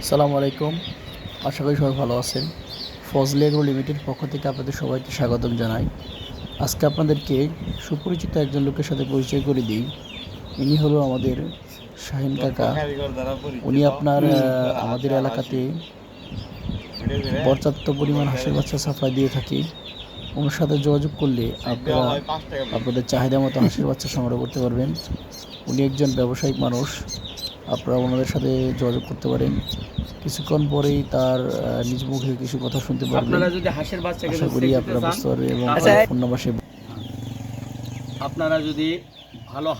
আসসালামু আলাইকুম। আশা করি সবাই ভালো আছেন। ফজলি এগ্রো লিমিটেড পক্ষ থেকে আপনাদের সবাইকে স্বাগতম জানাই। আজকে আপনাদেরকে সুপরিচিত একজন লোকের সাথে পরিচয় করে দিই। ইনি হলো আমাদের শাহিন কাকা। উনি আপনার আমাদের এলাকাতে পর্যাপ্ত পরিমাণ হাঁসের বাচ্চা সাপ্লাই দিয়ে থাকি। ওনার সাথে যোগাযোগ করলে আপনারা আপনাদের চাহিদা মতো হাঁসের বাচ্চা সংগ্রহ করতে পারবেন। উনি একজন ব্যবসায়িক মানুষ। আপনারা ওনাদের সাথে যোগাযোগ করতে পারেন। কিছুক্ষণ পরেই তার নিজ মুখে কিছু কথা শুনতে পারবেন। আপনারা যদি হাঁসের বাচ্চা আশা করি আপনারা বুঝতে পারবেন এবং ফোন নাম্বার সেভ। আপনারা যদি ভালো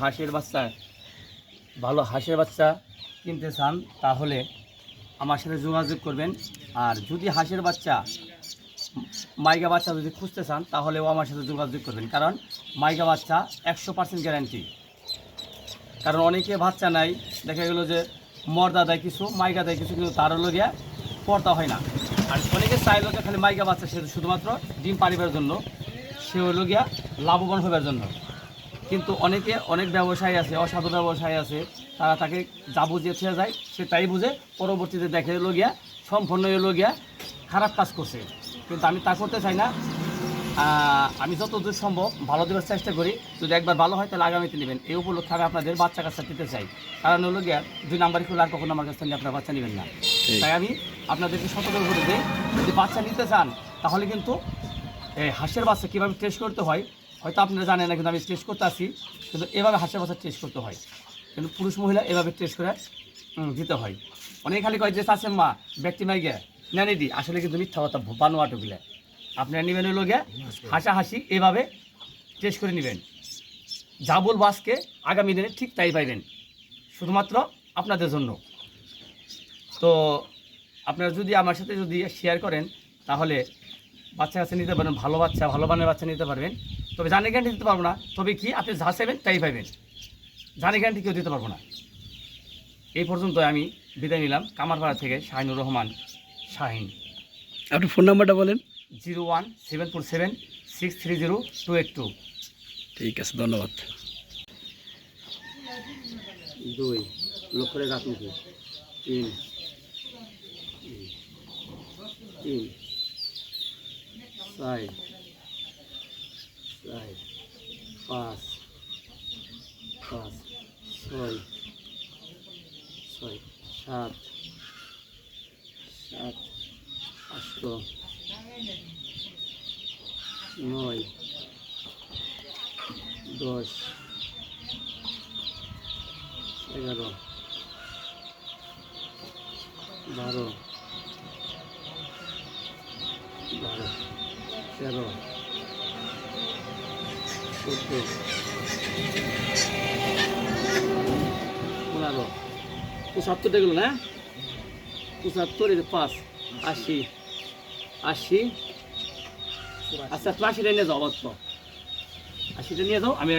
হাঁসের বাচ্চা কিনতে চান তাহলে আমার সাথে যোগাযোগ করবেন। আর যদি হাঁসের বাচ্চা মাইগা বাচ্চা যদি খুঁজতে চান তাহলেও আমার সাথে যোগাযোগ করবেন, কারণ মাইগা বাচ্চা 100% গ্যারান্টি। কারণ অনেকে বাচ্চা নাই, দেখা গেলো যে মর্দা দেয় কিছু, মাইগা দেয় কিছু, কিন্তু তার হলো গিয়া পর্দা হয় না। আর অনেকে চাইলো যে খালি মাইগা বাচ্চা, সে শুধুমাত্র ডিম পারিবার জন্য, সে হলো গিয়া লাভবান হবার জন্য। কিন্তু অনেক ব্যবসায়ী আছে, অসাধু ব্যবসায়ী আছে, তারা তাকে যা বুঝিয়ে ছেড়ে যায়, সে তাই বুঝে পরবর্তীতে দেখে হলো গিয়া সম্পূর্ণ হলো গিয়া খারাপ কাজ করছে। কিন্তু আমি তা করতে চাই না। আমি যতদূর সম্ভব ভালো দেওয়ার চেষ্টা করি। যদি একবার ভালো হয় তাহলে আগামীতে নেবেন, এই উপলক্ষে আমি আপনাদের বাচ্চা কাচ্চা দিতে চাই। কারণ হলো গিয়া 2 নাম্বারই খুলে আর কখনো আমার কাছ থেকে আপনার বাচ্চা নেবেন না। তাই আমি আপনাদেরকে সতর্ক করে দিই, যদি বাচ্চা নিতে চান তাহলে কিন্তু এই হাঁসের বাচ্চা কীভাবে টেস্ট করতে হয় হয়তো আপনারা জানেন না, কিন্তু আমি টেস্ট করতে আসি। কিন্তু এভাবে হাঁসের বাচ্চা টেস্ট করতে হয়, কিন্তু পুরুষ মহিলা এভাবে টেস্ট করে দিতে হয়। অনেক খালি কয় যে চাষের মা ব্যক্তি মাই গে নেনি দি, আসলে কিন্তু মিথ্যা কথা, বানোয়াটগুলো। আপনারা নেবেন হলো গিয়া হাসাহাসি এভাবে টেস্ট করে নেবেন। যা বলবো আজকে আগামী দিনে ঠিক তাই পাইবেন, শুধুমাত্র আপনাদের জন্য। তো আপনারা যদি আমার সাথে যদি শেয়ার করেন তাহলে বাচ্চা কাছে নিতে পারবেন, ভালো বাচ্চা, ভালো মানের বাচ্চা নিতে পারবেন। তবে জানি গ্যারান্টি দিতে পারবো না, তবে কি আপনি যা চাইবেন তাই পাইবেন, জানি গ্যারান্টি কেউ দিতে পারবো না। এই পর্যন্ত আমি বিদায় নিলাম কামারপাড়া থেকে শাহিনুর রহমান শাহিন। আপনি ফোন নাম্বারটা বলেন। 01747630282। ঠিক আছে, ধন্যবাদ। 2 লক্ষরে রাখুন, 3 4 5 6 7 8 9 10 11 12 13 14 15 75 গেল না, 75 5 80 80। আচ্ছা, 80টা নিয়ে যাও, 80টা নিয়ে যাও। আমি